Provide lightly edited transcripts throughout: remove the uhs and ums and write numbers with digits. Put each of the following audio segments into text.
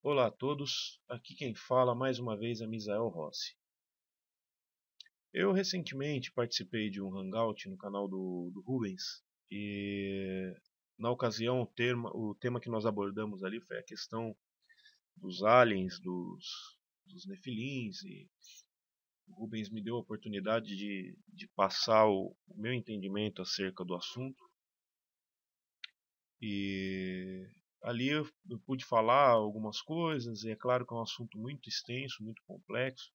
Olá a todos, aqui quem fala mais uma vez é Misael Rossi. Eu recentemente participei de um hangout no canal do Rubens e na ocasião o tema que nós abordamos ali foi a questão dos aliens, dos nefilins e o Rubens me deu a oportunidade de passar o meu entendimento acerca do assunto e ali eu pude falar algumas coisas e é claro que é um assunto muito extenso, muito complexo.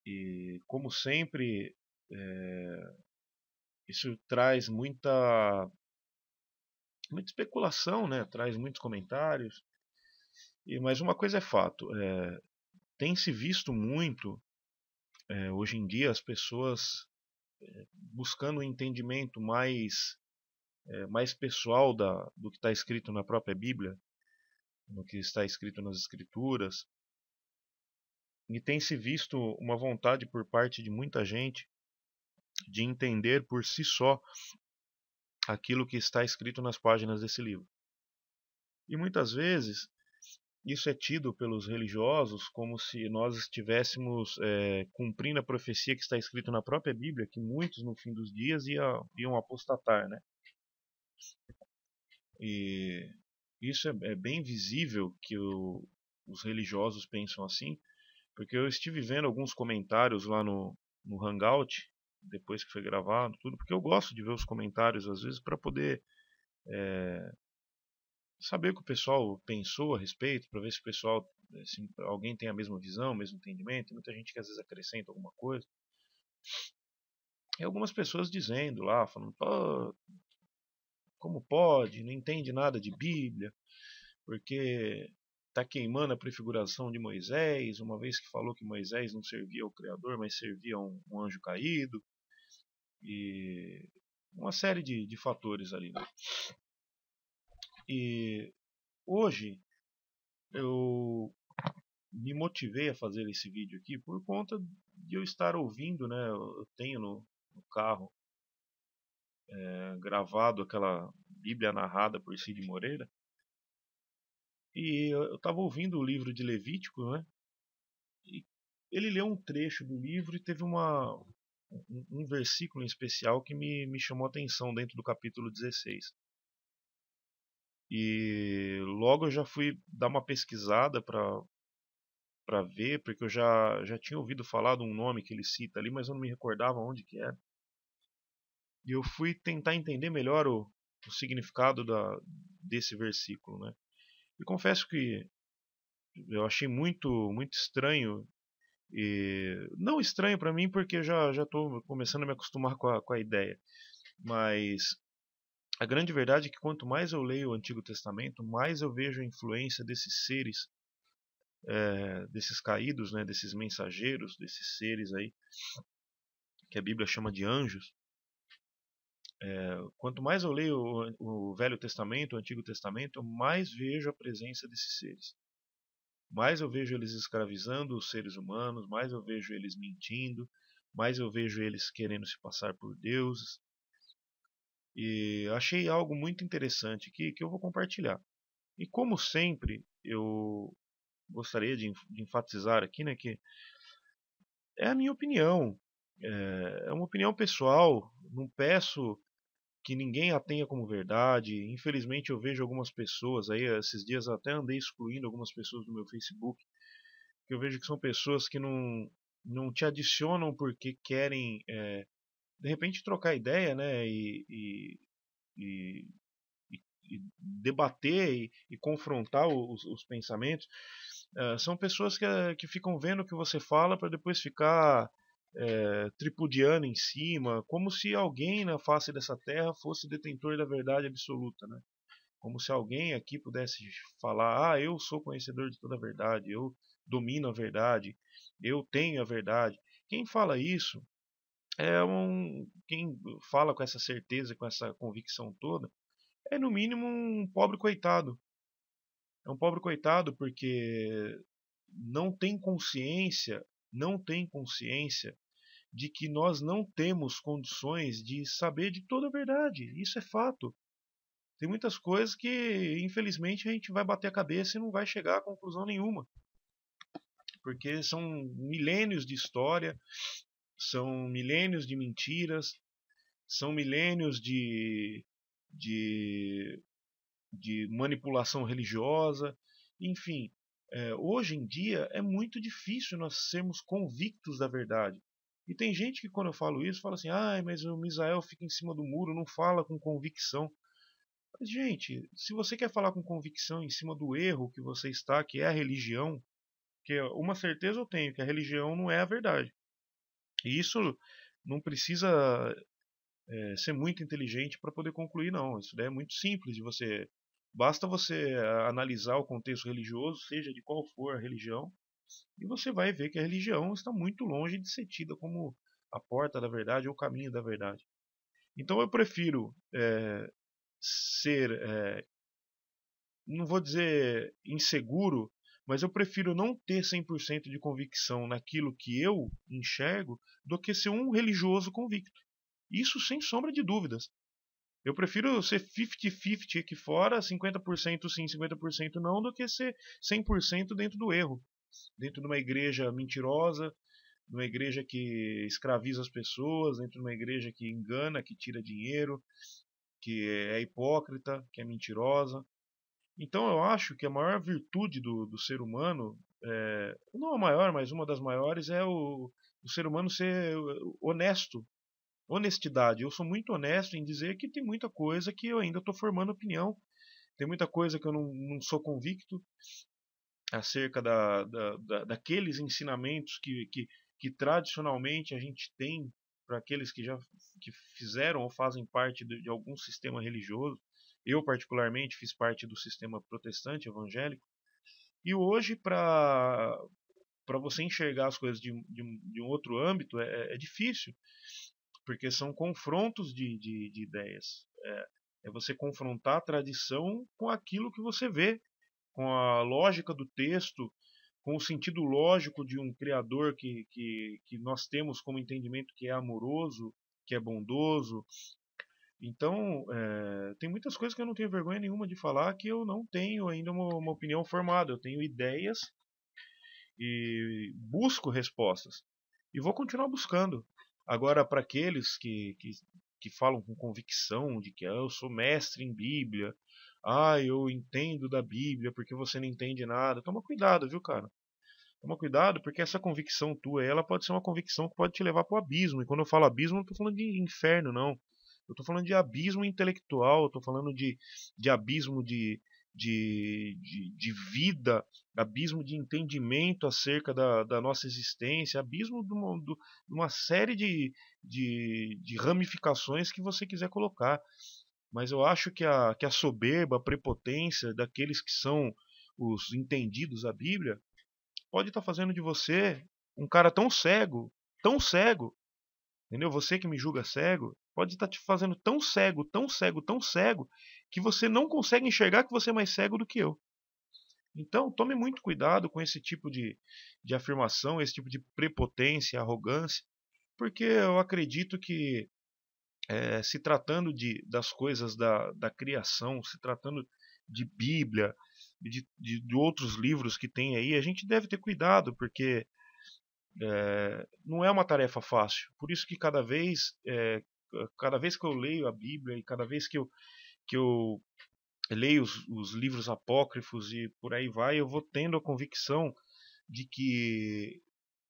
E, como sempre, isso traz muita especulação, né? Traz muitos comentários. Mas uma coisa é fato: tem se visto muito, hoje em dia, as pessoas buscando um entendimento mais pessoal do que está escrito na própria Bíblia, no que está escrito nas Escrituras. E tem se visto uma vontade por parte de muita gente de entender por si só aquilo que está escrito nas páginas desse livro. E muitas vezes isso é tido pelos religiosos como se nós estivéssemos cumprindo a profecia que está escrito na própria Bíblia, que muitos no fim dos dias iam apostatar, né? E isso é bem visível que os religiosos pensam assim, porque eu estive vendo alguns comentários lá no Hangout, depois que foi gravado, tudo, porque eu gosto de ver os comentários às vezes para poder saber o que o pessoal pensou a respeito, para ver se o pessoal, se alguém tem a mesma visão, o mesmo entendimento. Tem muita gente que às vezes acrescenta alguma coisa. E algumas pessoas dizendo lá, falando, pô, como pode? Não entende nada de Bíblia, porque está queimando a prefiguração de Moisés, uma vez que falou que Moisés não servia ao Criador, mas servia a um anjo caído, e uma série de fatores ali, né? E hoje eu me motivei a fazer esse vídeo aqui por conta de eu estar ouvindo, né? Eu tenho no carro gravado aquela Bíblia narrada por Cid Moreira e eu estava ouvindo o livro de Levítico, né? E ele leu um trecho do livro e teve um versículo em especial que me chamou a atenção dentro do capítulo 16. E logo eu já fui dar uma pesquisada para ver, porque eu já tinha ouvido falar de um nome que ele cita ali, mas eu não me recordava onde que era. E eu fui tentar entender melhor o significado desse versículo, né? E confesso que eu achei muito estranho, e não estranho para mim porque eu já estou começando a me acostumar com a ideia, mas a grande verdade é que quanto mais eu leio o Antigo Testamento, mais eu vejo a influência desses seres, desses caídos, né, desses mensageiros, desses seres aí que a Bíblia chama de anjos. Quanto mais eu leio o Velho Testamento, o Antigo Testamento, eu mais vejo a presença desses seres. Mais eu vejo eles escravizando os seres humanos, mais eu vejo eles mentindo, mais eu vejo eles querendo se passar por deuses. E achei algo muito interessante que eu vou compartilhar. E como sempre, eu gostaria de enfatizar aqui, né, que é a minha opinião. É uma opinião pessoal. Não peço que ninguém a tenha como verdade. Infelizmente eu vejo algumas pessoas aí, esses dias eu até andei excluindo algumas pessoas do meu Facebook, que eu vejo que são pessoas que não te adicionam porque querem, de repente, trocar ideia, né, e, e debater e confrontar os pensamentos. São pessoas que ficam vendo o que você fala para depois ficar tripudiando em cima, como se alguém na face dessa terra fosse detentor da verdade absoluta, né? Como se alguém aqui pudesse falar: ah, eu sou conhecedor de toda a verdade, eu domino a verdade, eu tenho a verdade. Quem fala isso quem fala com essa certeza, com essa convicção toda, é no mínimo um pobre coitado. É um pobre coitado porque não tem consciência, não tem consciência de que nós não temos condições de saber de toda a verdade. Isso é fato. Tem muitas coisas que, infelizmente, a gente vai bater a cabeça e não vai chegar a conclusão nenhuma, porque são milênios de história, são milênios de mentiras, são milênios de, de manipulação religiosa, enfim. Hoje em dia é muito difícil nós sermos convictos da verdade. E tem gente que, quando eu falo isso, fala assim: ah, mas o Misael fica em cima do muro, não fala com convicção. Mas, gente, se você quer falar com convicção em cima do erro que você está, que é a religião, que uma certeza eu tenho, que a religião não é a verdade. E isso não precisa ser muito inteligente para poder concluir, não. Isso daí é muito simples de você. Basta você analisar o contexto religioso, seja de qual for a religião, e você vai ver que a religião está muito longe de ser tida como a porta da verdade ou o caminho da verdade. Então eu prefiro ser, não vou dizer inseguro, mas eu prefiro não ter 100% de convicção naquilo que eu enxergo do que ser um religioso convicto. Isso sem sombra de dúvidas. Eu prefiro ser 50-50 aqui fora, 50% sim, 50% não, do que ser 100% dentro do erro. Dentro de uma igreja mentirosa, de uma igreja que escraviza as pessoas, dentro de uma igreja que engana, que tira dinheiro, que é hipócrita, que é mentirosa. Então eu acho que a maior virtude do ser humano, não a maior, mas uma das maiores, é o ser humano ser honesto. Honestidade. Eu sou muito honesto em dizer que tem muita coisa que eu ainda estou formando opinião, tem muita coisa que eu não sou convicto acerca daqueles ensinamentos que tradicionalmente a gente tem para aqueles que já que fizeram ou fazem parte de algum sistema religioso. Eu, particularmente, fiz parte do sistema protestante evangélico. E hoje, para você enxergar as coisas de um outro âmbito, é difícil, porque são confrontos de ideias. É você confrontar a tradição com aquilo que você vê, com a lógica do texto, com o sentido lógico de um Criador que nós temos como entendimento que é amoroso, que é bondoso. Então, tem muitas coisas que eu não tenho vergonha nenhuma de falar, que eu não tenho ainda uma opinião formada. Eu tenho ideias e busco respostas. E vou continuar buscando. Agora, para aqueles que falam com convicção de que eu sou mestre em Bíblia, eu entendo da Bíblia porque você não entende nada, toma cuidado, viu, cara? Toma cuidado, porque essa convicção tua, ela pode ser uma convicção que pode te levar para o abismo. E quando eu falo abismo, não estou falando de inferno, não. Eu estou falando de abismo intelectual, estou falando de abismo de vida, abismo de entendimento acerca da nossa existência, abismo de uma série de ramificações que você quiser colocar. Mas eu acho que a soberba, a prepotência daqueles que são os entendidos da Bíblia, pode estar fazendo de você um cara tão cego, entendeu? Você que me julga cego, pode estar te fazendo tão cego, tão cego, tão cego, que você não consegue enxergar que você é mais cego do que eu. Então, tome muito cuidado com esse tipo de afirmação, esse tipo de prepotência, arrogância, porque eu acredito que, se tratando das coisas da criação, se tratando de Bíblia, de outros livros que tem aí, a gente deve ter cuidado, porque não é uma tarefa fácil. Por isso que cada vez que eu leio a Bíblia e cada vez que eu leio os livros apócrifos e por aí vai, eu vou tendo a convicção de que,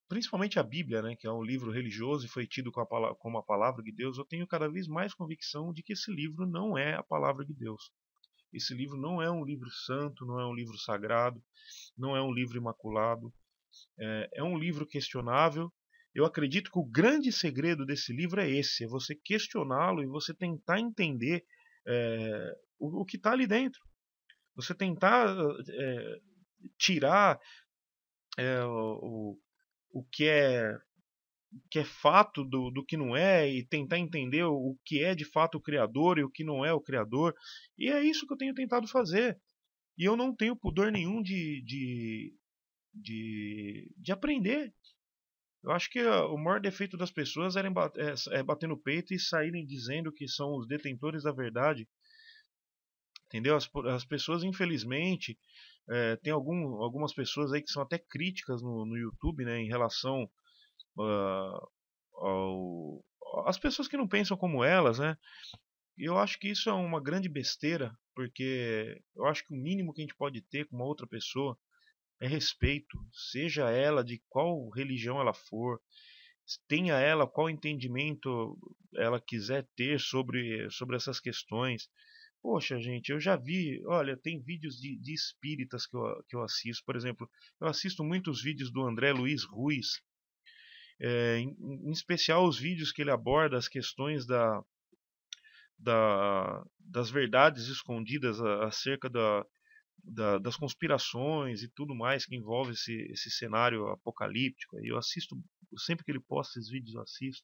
principalmente a Bíblia, né, que é um livro religioso e foi tido como a palavra de Deus, eu tenho cada vez mais convicção de que esse livro não é a palavra de Deus. Esse livro não é um livro santo, não é um livro sagrado, não é um livro imaculado, é um livro questionável. Eu acredito que o grande segredo desse livro é esse: é você questioná-lo e você tentar entender o que está ali dentro. Você tentar tirar o que é fato do que não é e tentar entender o que é de fato o Criador e o que não é o Criador. E é isso que eu tenho tentado fazer. E eu não tenho pudor nenhum de aprender. Eu acho que o maior defeito das pessoas é bater no peito e saírem dizendo que são os detentores da verdade. entendeu? As pessoas, infelizmente, tem algumas pessoas aí que são até críticas no YouTube, né, em relação ah, ao, às pessoas que não pensam como elas, né? E eu acho que isso é uma grande besteira, porque eu acho que o mínimo que a gente pode ter com uma outra pessoa é respeito, seja ela de qual religião ela for, tenha ela qual entendimento ela quiser ter sobre essas questões. Poxa, gente, eu já vi, olha, tem vídeos de espíritas que eu assisto, por exemplo, eu assisto muitos vídeos do André Luiz Ruiz, em especial os vídeos que ele aborda as questões das verdades escondidas acerca das conspirações e tudo mais que envolve esse cenário apocalíptico. Eu assisto, sempre que ele posta esses vídeos, eu assisto.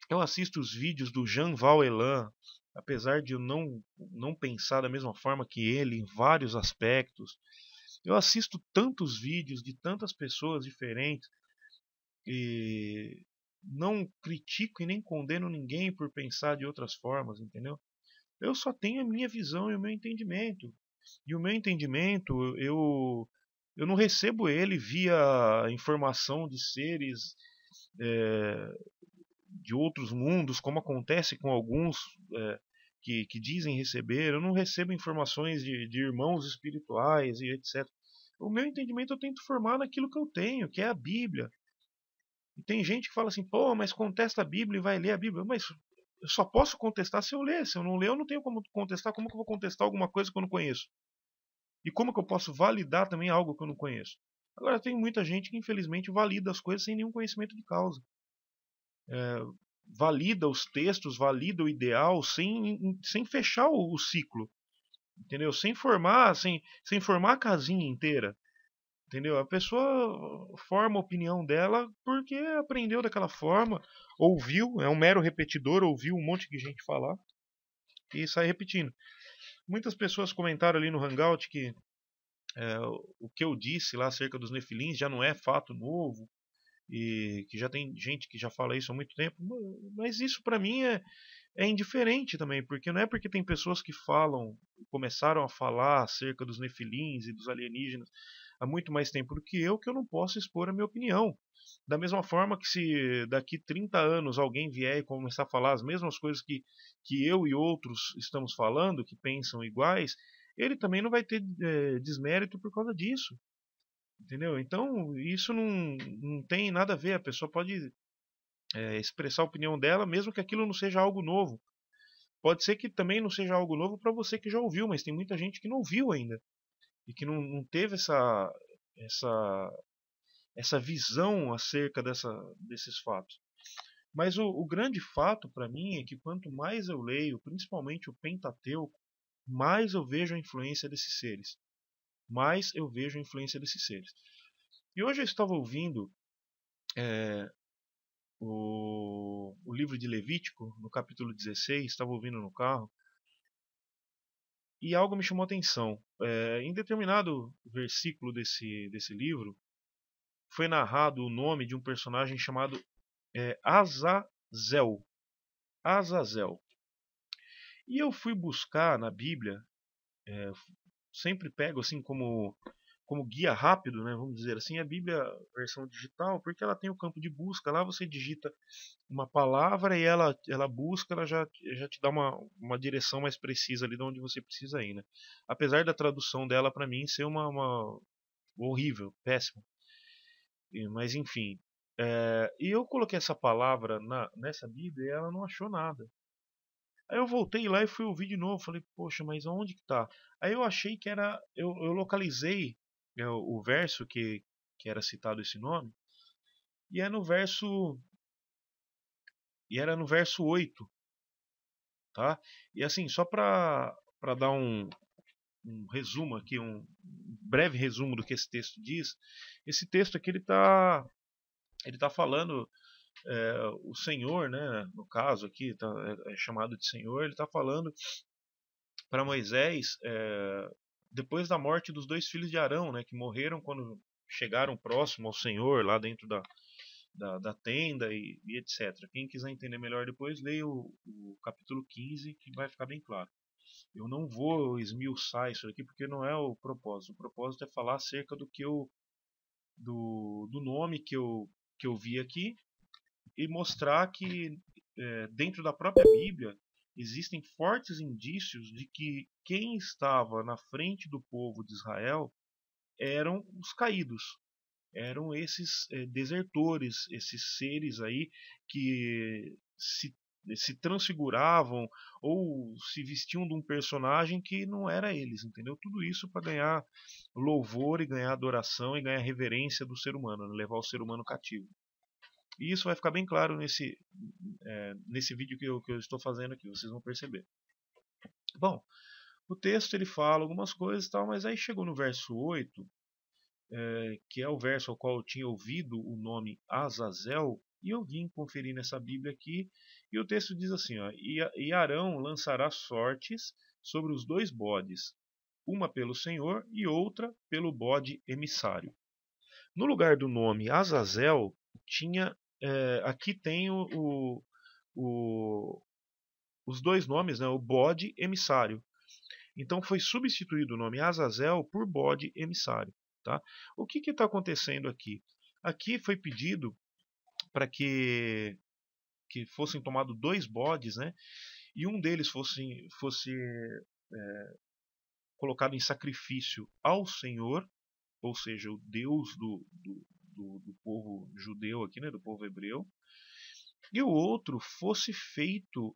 Eu assisto os vídeos do Jean Val Elan, apesar de eu não pensar da mesma forma que ele em vários aspectos. Eu assisto tantos vídeos de tantas pessoas diferentes e não critico e nem condeno ninguém por pensar de outras formas, entendeu? Eu só tenho a minha visão e o meu entendimento. E o meu entendimento, eu não recebo ele via informação de seres é, de outros mundos, como acontece com alguns que dizem receber. Eu não recebo informações de irmãos espirituais e etc. O meu entendimento eu tento formar naquilo que eu tenho, que é a Bíblia. E tem gente que fala assim, pô, mas contesta a Bíblia e vai ler a Bíblia. Mas eu só posso contestar se eu ler. Se eu não ler, eu não tenho como contestar. Como que eu vou contestar alguma coisa que eu não conheço? E como que eu posso validar também algo que eu não conheço? Agora, tem muita gente que infelizmente valida as coisas sem nenhum conhecimento de causa. Valida os textos, valida o ideal sem fechar o ciclo. Entendeu? Sem formar a casinha inteira. Entendeu? A pessoa forma a opinião dela porque aprendeu daquela forma, ouviu, é um mero repetidor, ouviu um monte de gente falar e sai repetindo. Muitas pessoas comentaram ali no Hangout que o que eu disse lá acerca dos nefilins já não é fato novo e que já tem gente que já fala isso há muito tempo, mas isso para mim é indiferente também, porque não é porque tem pessoas que começaram a falar acerca dos nefilins e dos alienígenas há muito mais tempo do que eu não posso expor a minha opinião. Da mesma forma que se daqui 30 anos alguém vier e começar a falar as mesmas coisas que eu e outros estamos falando, que pensam iguais, ele também não vai ter desmérito por causa disso. Entendeu? Então, isso não tem nada a ver. A pessoa pode expressar a opinião dela, mesmo que aquilo não seja algo novo. Pode ser que também não seja algo novo para você que já ouviu, mas tem muita gente que não ouviu ainda e que não teve essa, essa visão acerca desses fatos. Mas o grande fato para mim é que quanto mais eu leio, principalmente o Pentateuco, mais eu vejo a influência desses seres. Mais eu vejo a influência desses seres. E hoje eu estava ouvindo o livro de Levítico, no capítulo 16, estava ouvindo no carro, e algo me chamou a atenção. Em determinado versículo desse livro, foi narrado o nome de um personagem chamado Azazel. Azazel. E eu fui buscar na Bíblia, sempre pego assim como guia rápido, né, vamos dizer assim, a Bíblia versão digital, porque ela tem o campo de busca, lá você digita uma palavra e ela busca, ela já te dá uma direção mais precisa ali de onde você precisa ir, né? Apesar da tradução dela para mim ser uma horrível, péssima. Mas enfim, e eu coloquei essa palavra nessa Bíblia e ela não achou nada. Aí eu voltei lá e fui ouvir de novo. Falei, poxa, mas onde que tá? Aí eu achei que era. Eu localizei o verso que era citado esse nome. E é no verso. E era no verso 8, tá? E assim, só para dar um resumo aqui, um breve resumo do que esse texto diz. Esse texto aqui ele tá falando o Senhor, né? No caso aqui é chamado de Senhor. Ele está falando para Moisés depois da morte dos dois filhos de Arão, né? Que morreram quando chegaram próximo ao Senhor lá dentro da tenda e etc. Quem quiser entender melhor depois, leia o capítulo 15, que vai ficar bem claro. Eu não vou esmiuçar isso aqui porque não é o propósito. O propósito é falar acerca do nome que eu vi aqui e mostrar que dentro da própria Bíblia existem fortes indícios de que quem estava na frente do povo de Israel eram os caídos, eram esses desertores, esses seres aí que se transfiguravam ou se vestiam de um personagem que não era eles, entendeu? Tudo isso para ganhar louvor e ganhar adoração e ganhar reverência do ser humano, né? Levar o ser humano cativo. E isso vai ficar bem claro nesse vídeo que eu estou fazendo aqui, vocês vão perceber. Bom, o texto ele fala algumas coisas e tal, mas aí chegou no verso 8, que é o verso ao qual eu tinha ouvido o nome Azazel, e eu vim conferir nessa Bíblia aqui, e o texto diz assim, ó, e Arão lançará sortes sobre os dois bodes, uma pelo Senhor e outra pelo bode emissário. No lugar do nome Azazel, tinha, aqui tem os dois nomes, né, o bode emissário. Então foi substituído o nome Azazel por bode emissário. Tá? O que está acontecendo aqui? Aqui foi pedido para que fossem tomados dois bodes, né? E um deles fosse colocado em sacrifício ao Senhor, ou seja, o Deus do povo judeu aqui, né? Do povo hebreu. E o outro fosse feito,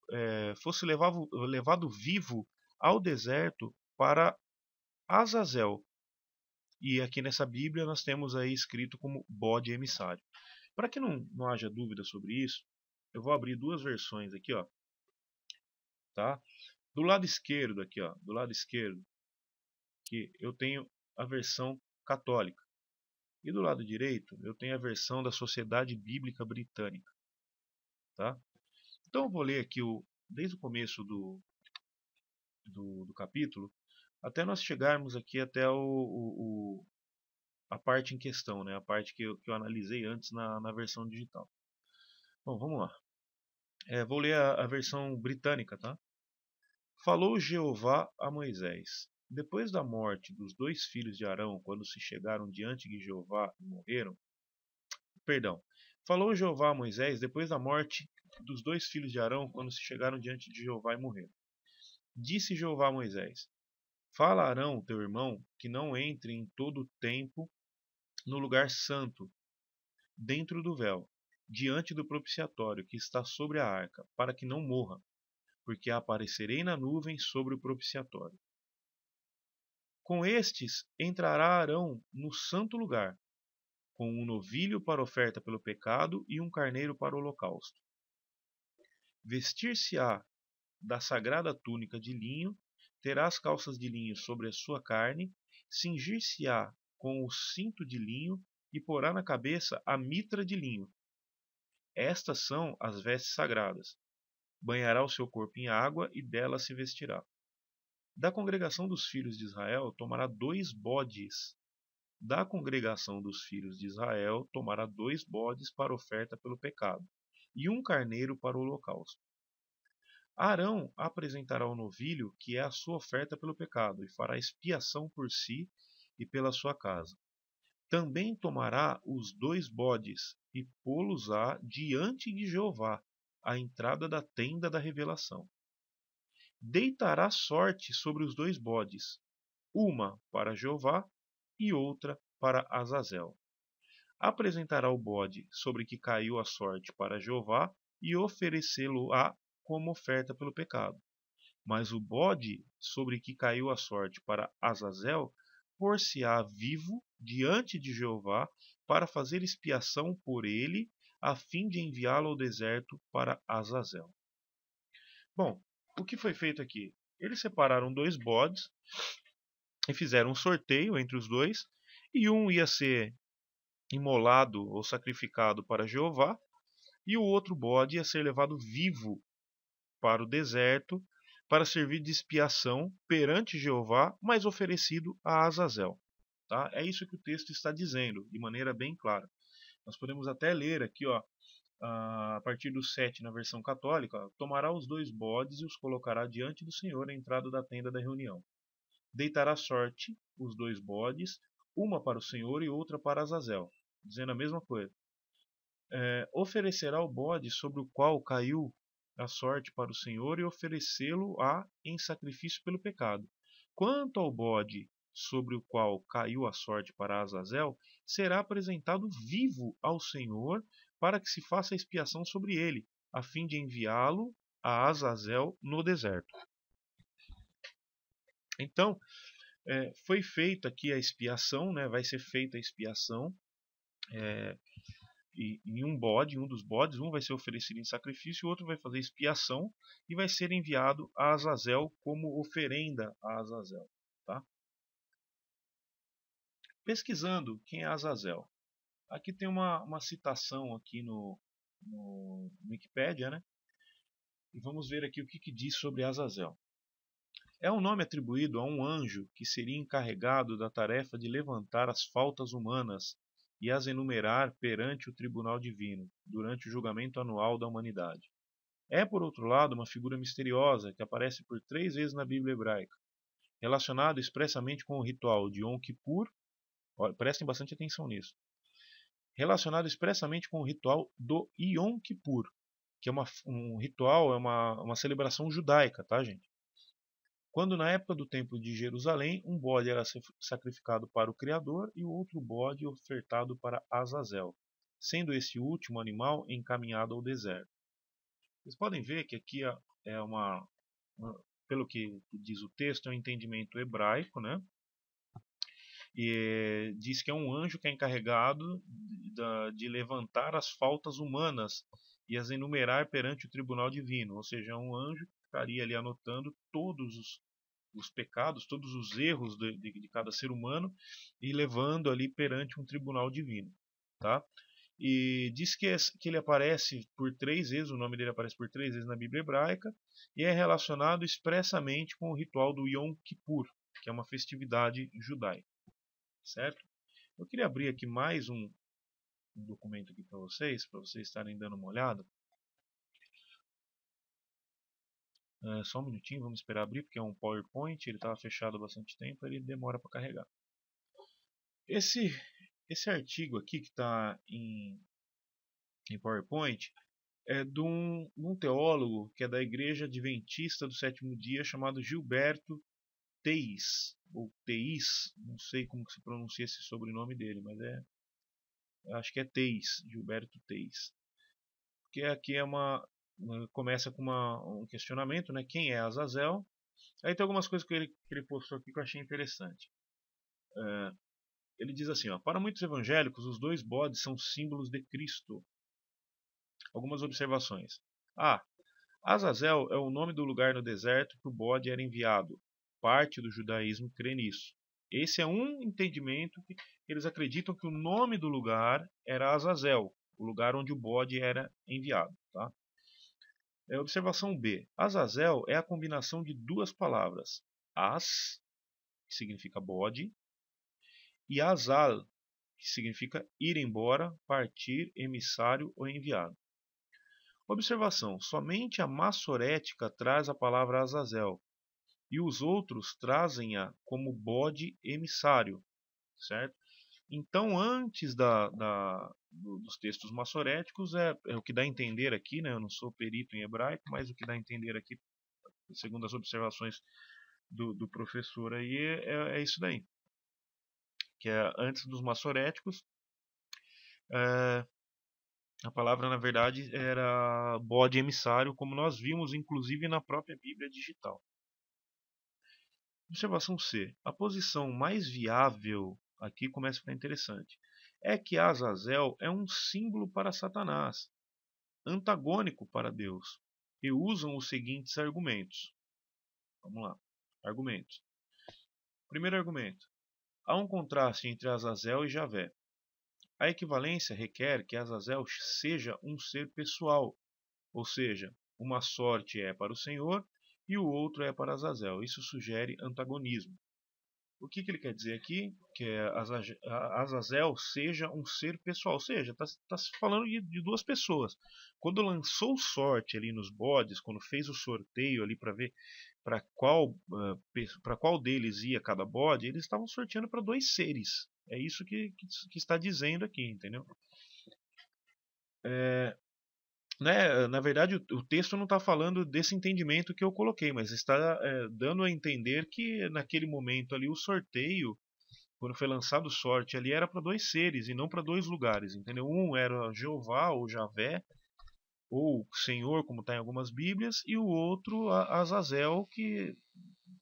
fosse levado vivo ao deserto para Azazel. E aqui nessa Bíblia nós temos aí escrito como bode emissário. Para que não haja dúvida sobre isso, eu vou abrir duas versões aqui, ó. Tá? Do lado esquerdo aqui, ó, do lado esquerdo, que eu tenho a versão católica. E do lado direito, eu tenho a versão da Sociedade Bíblica Britânica. Tá? Então eu vou ler aqui desde o começo do capítulo, até nós chegarmos aqui até a parte em questão, né? A parte que eu analisei antes na versão digital. Bom, vamos lá. Vou ler a versão britânica, tá? Falou Jeová a Moisés. Depois da morte dos dois filhos de Arão, quando se chegaram diante de Jeová e morreram. Perdão. Falou Jeová a Moisés depois da morte dos dois filhos de Arão, quando se chegaram diante de Jeová e morreram. Disse Jeová a Moisés: Fala a Arão, teu irmão, que não entre em todo o tempo no lugar santo, dentro do véu, diante do propiciatório que está sobre a arca, para que não morra, porque aparecerei na nuvem sobre o propiciatório. Com estes entrará Arão no santo lugar, com um novilho para oferta pelo pecado e um carneiro para o holocausto. Vestir-se-á da sagrada túnica de linho, terá as calças de linho sobre a sua carne, cingir-se-á com o cinto de linho e porá na cabeça a mitra de linho. Estas são as vestes sagradas. Banhará o seu corpo em água e dela se vestirá. Da congregação dos filhos de Israel tomará 2 bodes. Da congregação dos filhos de Israel tomará 2 bodes para oferta pelo pecado, e um carneiro para o holocausto. Arão apresentará o novilho, que é a sua oferta pelo pecado, e fará expiação por si e pela sua casa. Também tomará os 2 bodes e pô-los-á diante de Jeová, à entrada da tenda da revelação. Deitará sorte sobre os 2 bodes, uma para Jeová e outra para Azazel. Apresentará o bode sobre que caiu a sorte para Jeová e oferecê-lo-á como oferta pelo pecado. Mas o bode sobre que caiu a sorte para Azazel pôr-se-á vivo diante de Jeová para fazer expiação por ele, a fim de enviá-lo ao deserto para Azazel. Bom, o que foi feito aqui? Eles separaram 2 bodes e fizeram um sorteio entre os dois, e um ia ser imolado ou sacrificado para Jeová, e o outro bode ia ser levado vivo para o deserto para servir de expiação perante Jeová, mas oferecido a Azazel. Tá? É isso que o texto está dizendo, de maneira bem clara. Nós podemos até ler aqui, ó, a partir do 7 na versão católica, tomará os 2 bodes e os colocará diante do Senhor à entrada da tenda da reunião. Deitará sorte os 2 bodes, uma para o Senhor e outra para Azazel, dizendo a mesma coisa. Oferecerá o bode sobre o qual caiu a sorte para o Senhor e oferecê-lo-á em sacrifício pelo pecado. Quanto ao bode sobre o qual caiu a sorte para Azazel, será apresentado vivo ao Senhor para que se faça a expiação sobre ele, a fim de enviá-lo a Azazel no deserto. Então, foi feita aqui a expiação, né? Vai ser feita a expiação em um dos bodes, um vai ser oferecido em sacrifício, o outro vai fazer expiação e vai ser enviado a Azazel como oferenda a Azazel. Tá? Pesquisando quem é Azazel. Aqui tem uma citação aqui no Wikipedia, né? E vamos ver aqui o que diz sobre Azazel. É um nome atribuído a um anjo que seria encarregado da tarefa de levantar as faltas humanas e as enumerar perante o tribunal divino, durante o julgamento anual da humanidade. É, por outro lado, uma figura misteriosa que aparece por 3 vezes na Bíblia hebraica, relacionado expressamente com o ritual de Yom Kippur. Prestem bastante atenção nisso. Relacionado expressamente com o ritual do Yom Kippur, que é um ritual, é uma celebração judaica, tá, gente? Quando na época do templo de Jerusalém, um bode era sacrificado para o Criador e o outro bode ofertado para Azazel, sendo esse último animal encaminhado ao deserto. Vocês podem ver que aqui pelo que diz o texto, é um entendimento hebraico, né? E diz que é um anjo que é encarregado de levantar as faltas humanas e as enumerar perante o tribunal divino, ou seja, é um anjo que ficaria ali anotando todos os pecados, todos os erros de cada ser humano e levando ali perante um tribunal divino, tá? E diz que ele aparece por 3 vezes, o nome dele aparece por 3 vezes na Bíblia hebraica e é relacionado expressamente com o ritual do Yom Kippur, que é uma festividade judaica, certo? Eu queria abrir aqui mais um documento aqui para vocês estarem dando uma olhada. Só um minutinho, vamos esperar abrir, porque é um PowerPoint, ele estava fechado há bastante tempo, ele demora para carregar. Esse artigo aqui que está em PowerPoint é de um teólogo que é da Igreja Adventista do Sétimo Dia, chamado Gilberto Teis, ou Teis, não sei como que se pronuncia esse sobrenome dele, mas acho que é Teis, Gilberto Teis. Porque aqui começa com um questionamento, né? Quem é Azazel? Aí tem algumas coisas que ele postou aqui que eu achei interessante. Ele diz assim, ó, para muitos evangélicos, os 2 bodes são símbolos de Cristo. Algumas observações. Azazel é o nome do lugar no deserto que o bode era enviado. Parte do judaísmo crê nisso. Esse é um entendimento que eles acreditam que o nome do lugar era Azazel, o lugar onde o bode era enviado. Tá? Observação B. Azazel é a combinação de 2 palavras. Az, que significa bode, e Azal, que significa ir embora, partir, emissário ou enviado. Observação: somente a massorética traz a palavra Azazel, e os outros trazem-a como bode emissário, certo? Então, antes dos textos massoréticos, é o que dá a entender aqui, né? Eu não sou perito em hebraico, mas o que dá a entender aqui, segundo as observações do professor aí, é isso daí. Que é antes dos massoréticos, a palavra, na verdade, era bode emissário, como nós vimos, inclusive, na própria Bíblia digital. Observação C. A posição mais viável, aqui começa a ficar interessante, é que Azazel é um símbolo para Satanás, antagônico para Deus, e usam os seguintes argumentos. Vamos lá. Argumentos. Primeiro argumento. Há um contraste entre Azazel e Javé. A equivalência requer que Azazel seja um ser pessoal, ou seja, uma sorte é para o Senhor e o outro é para Azazel. Isso sugere antagonismo. O que ele quer dizer aqui? Que Azazel seja um ser pessoal, ou seja, está se falando de duas pessoas. Quando lançou sorte ali nos bodes, quando fez o sorteio ali para ver para qual deles ia cada bode, eles estavam sorteando para dois seres. É isso que está dizendo aqui, entendeu? Né, na verdade, o texto não está falando desse entendimento que eu coloquei, mas está dando a entender que naquele momento ali o sorteio, quando foi lançado sorte ali, era para dois seres e não para dois lugares, entendeu? Um era Jeová ou Javé, ou Senhor, como está em algumas Bíblias, e o outro Azazel, que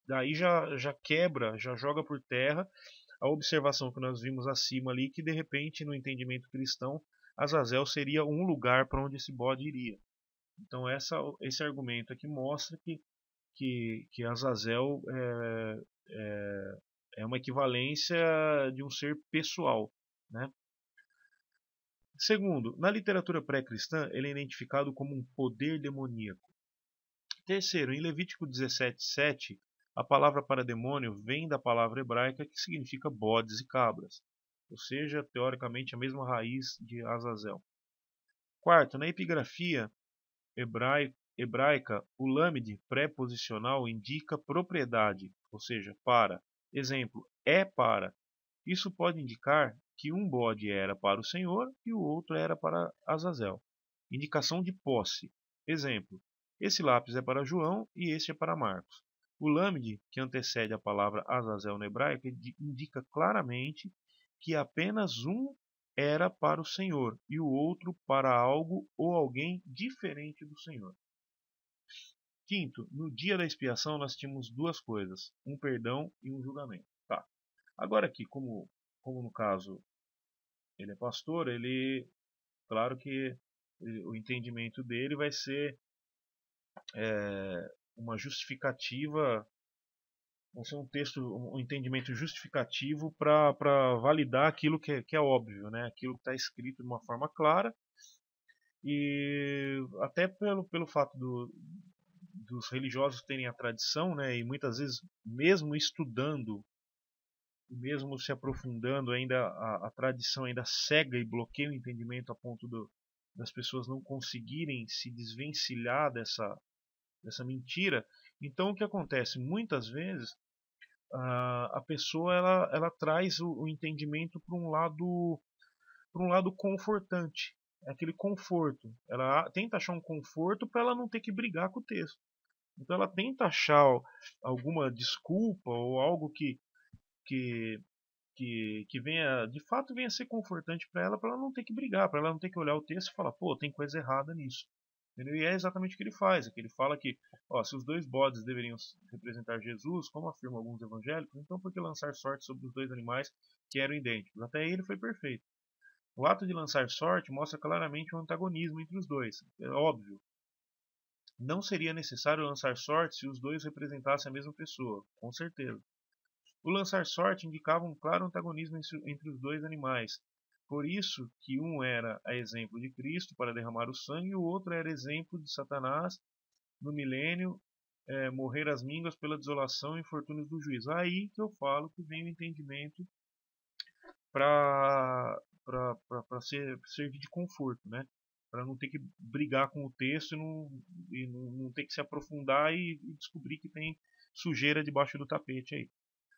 daí já quebra, já joga por terra a observação que nós vimos acima ali, que de repente no entendimento cristão, Azazel seria um lugar para onde esse bode iria. Então esse argumento aqui mostra que Azazel é uma equivalência de um ser pessoal, né? Segundo, na literatura pré-cristã, ele é identificado como um poder demoníaco. Terceiro, em Levítico 17:7, a palavra para demônio vem da palavra hebraica que significa bodes e cabras, ou seja, teoricamente a mesma raiz de Azazel. Quarto, na epigrafia hebraica, o lâmide preposicional indica propriedade, ou seja, para. Exemplo, é para. Isso pode indicar que um bode era para o Senhor e o outro era para Azazel. Indicação de posse. Exemplo, esse lápis é para João e este é para Marcos. O lâmide, que antecede a palavra Azazel no hebraico, indica claramente que apenas um era para o Senhor e o outro para algo ou alguém diferente do Senhor. Quinto, no dia da expiação nós tínhamos duas coisas, um perdão e um julgamento. Tá. Agora aqui, como no caso ele é pastor, ele, claro que o entendimento dele vai ser uma justificativa, vai ser um texto, um entendimento justificativo para validar aquilo que é óbvio, né? Aquilo que está escrito de uma forma clara e até pelo fato dos religiosos terem a tradição, né? E muitas vezes mesmo estudando mesmo se aprofundando ainda a tradição ainda cega e bloqueia o entendimento a ponto das pessoas não conseguirem se desvencilhar dessa mentira. Então o que acontece muitas vezes a pessoa ela traz o entendimento para um lado confortante, é aquele conforto. Ela tenta achar um conforto para ela não ter que brigar com o texto. Então ela tenta achar alguma desculpa ou algo que que venha, de fato, venha ser confortante para ela não ter que brigar, para ela não ter que olhar o texto e falar, pô, tem coisa errada nisso. Entendeu? E é exatamente o que ele faz, é que ele fala que, ó, se os dois bodes deveriam representar Jesus, como afirmam alguns evangélicos, então por que lançar sorte sobre os dois animais que eram idênticos? Até aí ele foi perfeito. O ato de lançar sorte mostra claramente o antagonismo entre os dois. É óbvio. Não seria necessário lançar sorte se os dois representassem a mesma pessoa, com certeza. O lançar sorte indicava um claro antagonismo entre os dois animais. Por isso que um era a exemplo de Cristo para derramar o sangue e o outro era exemplo de Satanás no milênio morrer às mínguas pela desolação e infortúnios do juízo. Aí que eu falo que vem o entendimento para servir de conforto, né? Para não ter que brigar com o texto e não ter que se aprofundar e descobrir que tem sujeira debaixo do tapete aí.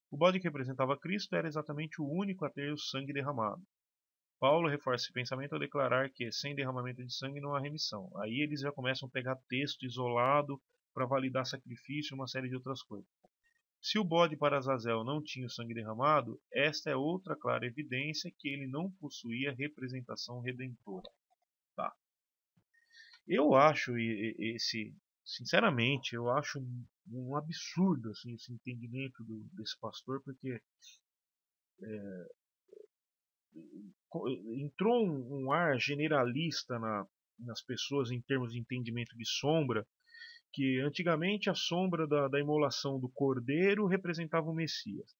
O bode que representava Cristo era exatamente o único a ter o sangue derramado. Paulo reforça esse pensamento ao declarar que sem derramamento de sangue não há remissão. Aí eles já começam a pegar texto isolado para validar sacrifício e uma série de outras coisas. Se o bode para Azazel não tinha o sangue derramado, esta é outra clara evidência que ele não possuía representação redentora. Tá. Eu acho sinceramente, eu acho um absurdo assim, esse entendimento desse pastor, porque entrou um ar generalista nas pessoas em termos de entendimento de sombra, que antigamente a sombra da imolação do cordeiro representava o Messias.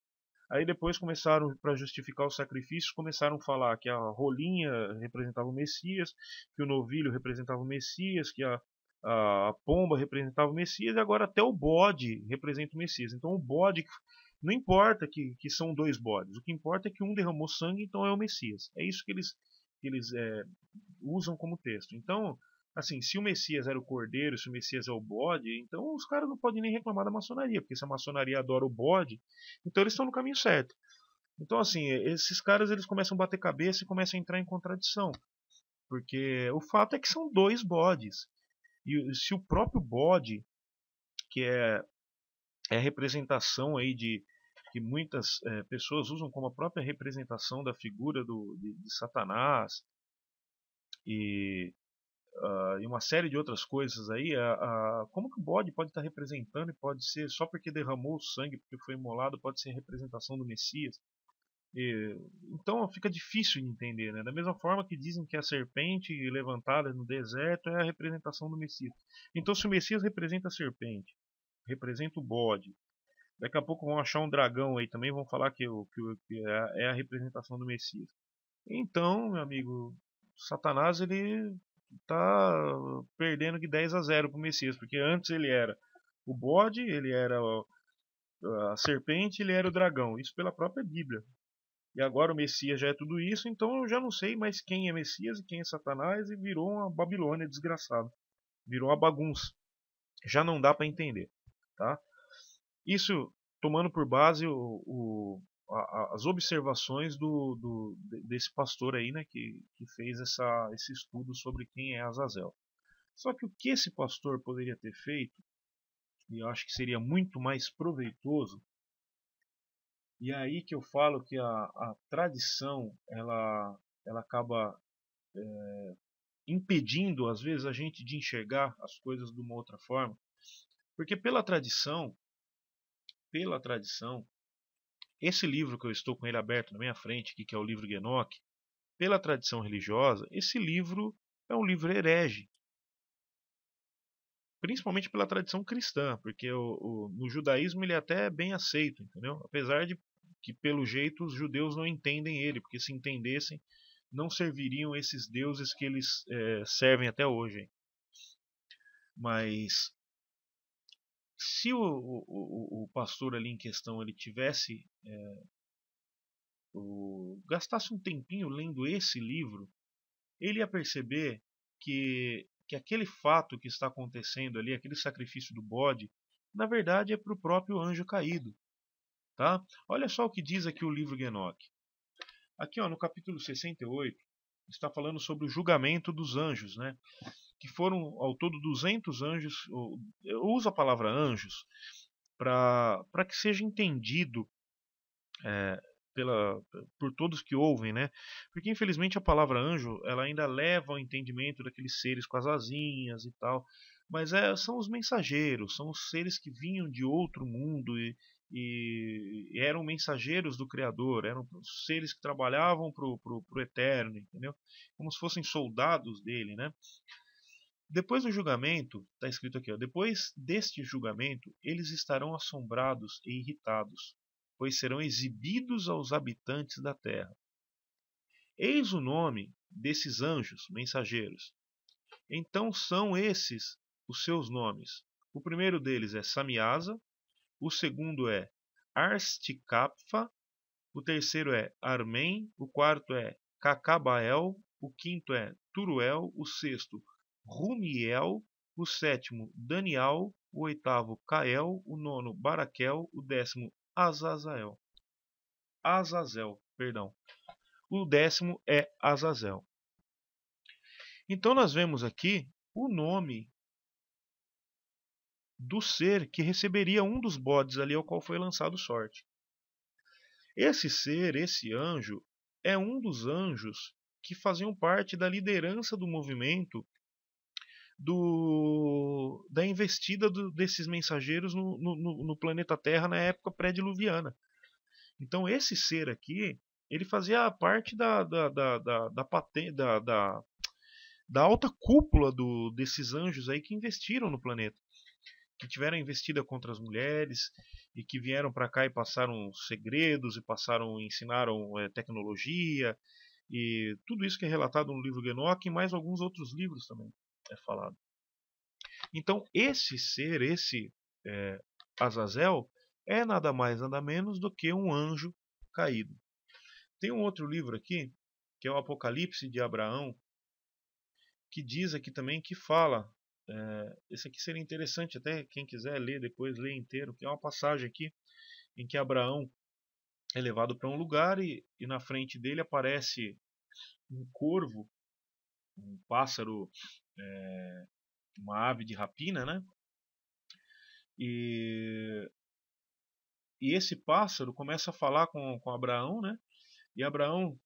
Aí depois começaram, para justificar os sacrifícios, começaram a falar que a rolinha representava o Messias, que o novilho representava o Messias, que a pomba representava o Messias, e agora até o bode representa o Messias. Então o bode Não importa que são dois bodes, o que importa é que um derramou sangue, então é o Messias. É isso que eles usam como texto. Então, assim, se o Messias era o cordeiro, se o Messias é o bode, então os caras não podem nem reclamar da maçonaria, porque se a maçonaria adora o bode, então eles estão no caminho certo. Então, assim, esses caras eles começam a bater cabeça e começam a entrar em contradição, porque o fato é que são dois bodes. E se o próprio bode, que é a representação aí que muitas pessoas usam como a própria representação da figura de Satanás e, e uma série de outras coisas aí, como que o bode pode estar representando e pode ser, só porque derramou sangue, porque foi imolado, pode ser representação do Messias? Então fica difícil de entender, né? Da mesma forma que dizem que a serpente levantada no deserto é a representação do Messias. Então se o Messias representa a serpente, representa o bode, daqui a pouco vão achar um dragão aí também, vão falar que é a representação do Messias. Então, meu amigo, Satanás ele tá perdendo de 10-0 pro Messias, porque antes ele era o bode, ele era a serpente, ele era o dragão. Isso pela própria Bíblia. E agora o Messias já é tudo isso, então eu já não sei mais quem é Messias e quem é Satanás, e virou uma Babilônia desgraçada. Virou uma bagunça. Já não dá para entender, tá? Isso tomando por base as observações desse pastor aí, né, que fez esse estudo sobre quem é Azazel. Só que o que esse pastor poderia ter feito, e eu acho que seria muito mais proveitoso, e é aí que eu falo que a tradição ela acaba impedindo às vezes a gente de enxergar as coisas de uma outra forma, porque pela tradição, esse livro que eu estou com ele aberto na minha frente, aqui, que é o livro de Enoque, pela tradição religiosa, esse livro é um livro herege, principalmente pela tradição cristã, porque no judaísmo ele é até bem aceito, entendeu? Apesar de que pelo jeito os judeus não entendem ele, porque se entendessem não serviriam esses deuses que eles servem até hoje. Mas se o pastor ali em questão ele tivesse gastasse um tempinho lendo esse livro, ele ia perceber que aquele fato que está acontecendo ali, aquele sacrifício do bode, na verdade é para o próprio anjo caído. Tá? Olha só o que diz aqui o livro de Enoque. Aqui no capítulo 68, está falando sobre o julgamento dos anjos, né? Que foram ao todo 200 anjos. Eu uso a palavra anjos para que seja entendido é, por todos que ouvem, né? Porque infelizmente a palavra anjo ela ainda leva ao entendimento daqueles seres com as asinhas e tal, mas são os mensageiros, são os seres que vinham de outro mundo e eram mensageiros do Criador, eram seres que trabalhavam pro Eterno, entendeu? Como se fossem soldados dele, né? Depois do julgamento, está escrito aqui, depois deste julgamento, eles estarão assombrados e irritados, pois serão exibidos aos habitantes da terra. Eis o nome desses anjos mensageiros. Então são esses os seus nomes. O primeiro deles é Samiasa, o segundo é Arsticapfa, o terceiro é Armém, o quarto é Cacabael, o quinto é Turuel, o sexto Rumiel, o sétimo Daniel, o oitavo Cael, o nono Baraquel, o décimo Azazel. Perdão. O décimo é Azazel. Então nós vemos aqui o nome do ser que receberia um dos bodes ali ao qual foi lançado sorte. Esse ser, esse anjo, é um dos anjos que faziam parte da liderança do movimento da investida desses mensageiros no planeta Terra na época pré-diluviana. Então esse ser aqui, ele fazia parte da alta cúpula desses anjos aí que investiram no planeta, que tiveram investida contra as mulheres e que vieram para cá e passaram segredos e ensinaram tecnologia e tudo isso que é relatado no livro de Enoque e mais alguns outros livros também é falado. Então esse ser, esse Azazel, é nada mais nada menos do que um anjo caído. Tem um outro livro aqui, que é o Apocalipse de Abraão, que diz aqui também, que fala, esse aqui seria interessante, até quem quiser ler depois, ler inteiro, que é uma passagem aqui em que Abraão é levado para um lugar e na frente dele aparece um corvo, um pássaro, uma ave de rapina, né? E esse pássaro começa a falar com Abraão, né? E Abraão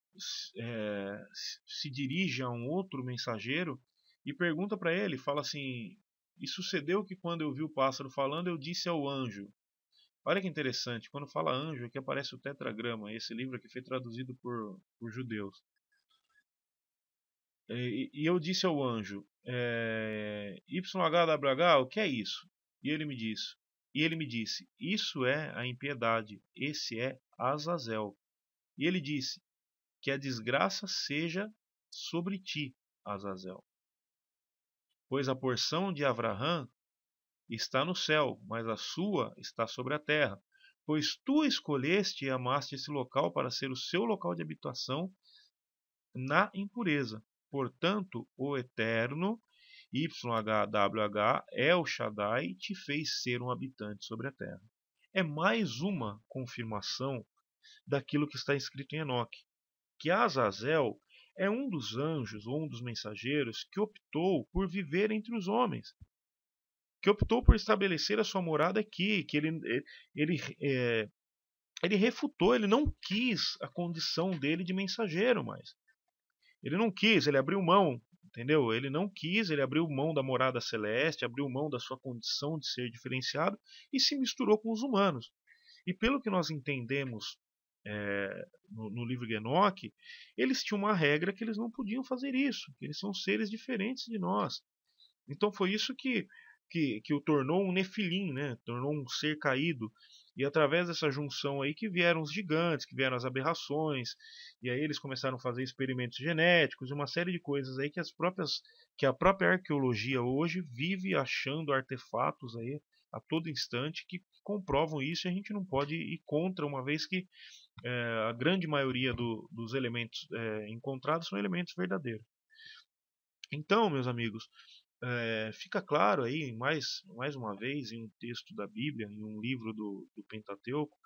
se dirige a um outro mensageiro e pergunta para ele, fala assim: e sucedeu que quando eu vi o pássaro falando, eu disse ao anjo. Olha que interessante, quando fala anjo, aqui aparece o tetragrama, esse livro aqui foi traduzido por judeus. E eu disse ao anjo, YHWH, o que é isso? E ele me disse, isso é a impiedade, esse é Azazel. E ele disse, que a desgraça seja sobre ti, Azazel. Pois a porção de Avraham está no céu, mas a sua está sobre a terra. Pois tu escolheste e amaste esse local para ser o seu local de habitação na impureza. Portanto, o Eterno, YHWH, El Shaddai, te fez ser um habitante sobre a terra. É mais uma confirmação daquilo que está escrito em Enoque, que Azazel é um dos anjos ou um dos mensageiros que optou por viver entre os homens, que optou por estabelecer a sua morada aqui, que ele refutou, ele não quis a condição dele de mensageiro mais. Ele não quis, ele abriu mão, entendeu? Ele não quis, ele abriu mão da morada celeste, abriu mão da sua condição de ser diferenciado e se misturou com os humanos. E pelo que nós entendemos no livro de Enoque, eles tinham uma regra que eles não podiam fazer isso, que eles são seres diferentes de nós. Então foi isso que o tornou um nefilim, né? Tornou um ser caído. E através dessa junção aí que vieram os gigantes, que vieram as aberrações, e aí eles começaram a fazer experimentos genéticos e uma série de coisas aí que a própria arqueologia hoje vive achando artefatos aí a todo instante que comprovam isso, e a gente não pode ir contra, uma vez que a grande maioria dos elementos encontrados são elementos verdadeiros. Então, meus amigos, fica claro aí, mais uma vez, em um texto da Bíblia, em um livro do Pentateuco,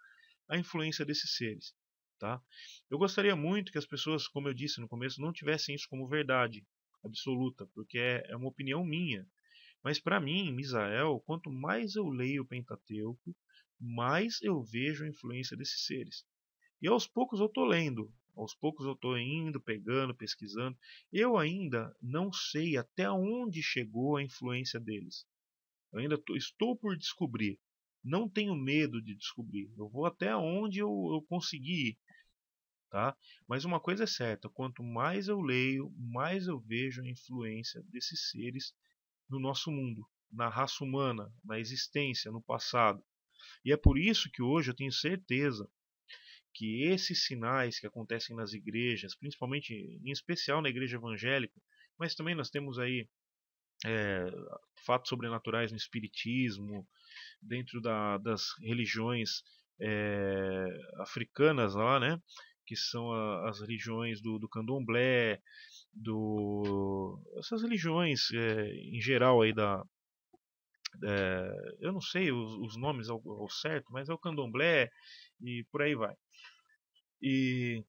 a influência desses seres. Tá? Eu gostaria muito que as pessoas, como eu disse no começo, não tivessem isso como verdade absoluta, porque é uma opinião minha. Mas para mim, Misael, quanto mais eu leio o Pentateuco, mais eu vejo a influência desses seres. E aos poucos eu estou lendo, aos poucos eu estou indo, pegando, pesquisando. Eu ainda não sei até onde chegou a influência deles. Eu ainda estou por descobrir. Não tenho medo de descobrir. Eu vou até onde eu conseguir ir. Tá? Mas uma coisa é certa, quanto mais eu leio, mais eu vejo a influência desses seres no nosso mundo, na raça humana, na existência, no passado. E é por isso que hoje eu tenho certeza que esses sinais que acontecem nas igrejas, principalmente, em especial na igreja evangélica, mas também nós temos aí é, fatos sobrenaturais no espiritismo, dentro das religiões africanas lá, né? Que são as religiões do candomblé, essas religiões em geral aí eu não sei os nomes ao certo, mas é o candomblé e por aí vai. E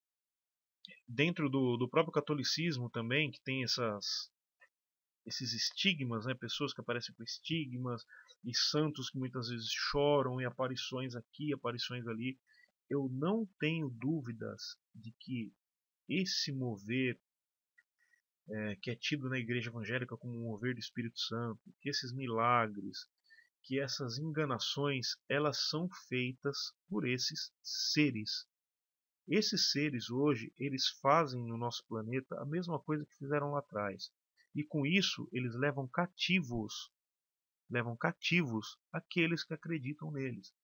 dentro do próprio catolicismo também, que tem esses estigmas, né? Pessoas que aparecem com estigmas e santos que muitas vezes choram, e aparições aqui, aparições ali. Eu não tenho dúvidas de que esse mover que é tido na igreja evangélica como um mover do Espírito Santo, que esses milagres, que essas enganações, elas são feitas por esses seres. Esses seres hoje, eles fazem no nosso planeta a mesma coisa que fizeram lá atrás. E com isso, eles levam cativos aqueles que acreditam neles.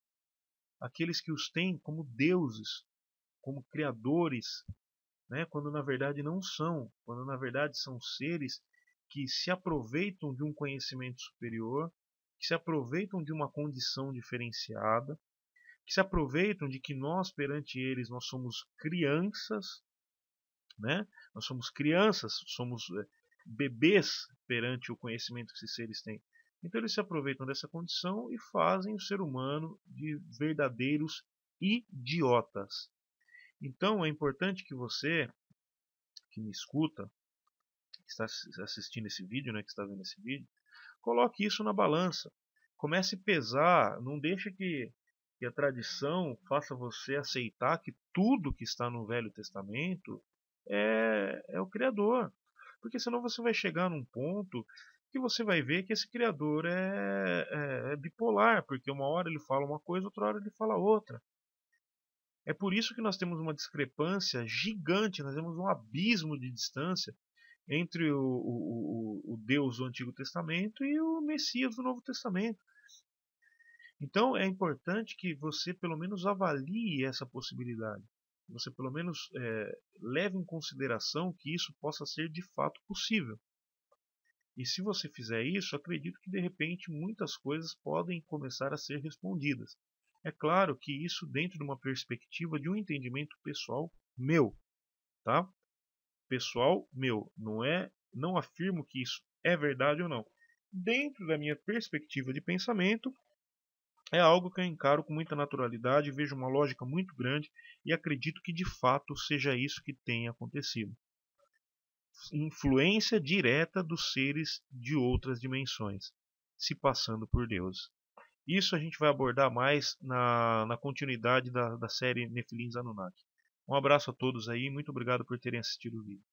Aqueles que os têm como deuses, como criadores, né? Quando na verdade não são, quando na verdade são seres que se aproveitam de um conhecimento superior, que se aproveitam de uma condição diferenciada, que se aproveitam de que nós perante eles nós somos crianças, né? Nós somos crianças, somos bebês perante o conhecimento que esses seres têm. Então eles se aproveitam dessa condição e fazem o ser humano de verdadeiros idiotas. Então é importante que você, que me escuta, que está assistindo esse vídeo, né, que está vendo esse vídeo, coloque isso na balança. Comece a pesar, não deixe que a tradição faça você aceitar que tudo que está no Velho Testamento é o Criador. Porque senão você vai chegar num ponto que você vai ver que esse Criador é bipolar, porque uma hora ele fala uma coisa, outra hora ele fala outra. É por isso que nós temos uma discrepância gigante, nós temos um abismo de distância entre o Deus do Antigo Testamento e o Messias do Novo Testamento. Então é importante que você pelo menos avalie essa possibilidade. Você pelo menos leve em consideração que isso possa ser de fato possível. E se você fizer isso, acredito que de repente muitas coisas podem começar a ser respondidas. É claro que isso dentro de uma perspectiva de um entendimento pessoal meu, tá? Pessoal meu, não afirmo que isso é verdade ou não. Dentro da minha perspectiva de pensamento, é algo que eu encaro com muita naturalidade, vejo uma lógica muito grande e acredito que de fato seja isso que tenha acontecido. Influência direta dos seres de outras dimensões, se passando por Deus. Isso a gente vai abordar mais na continuidade da série Nefilim Anunnaki. Um abraço a todos aí, muito obrigado por terem assistido o vídeo.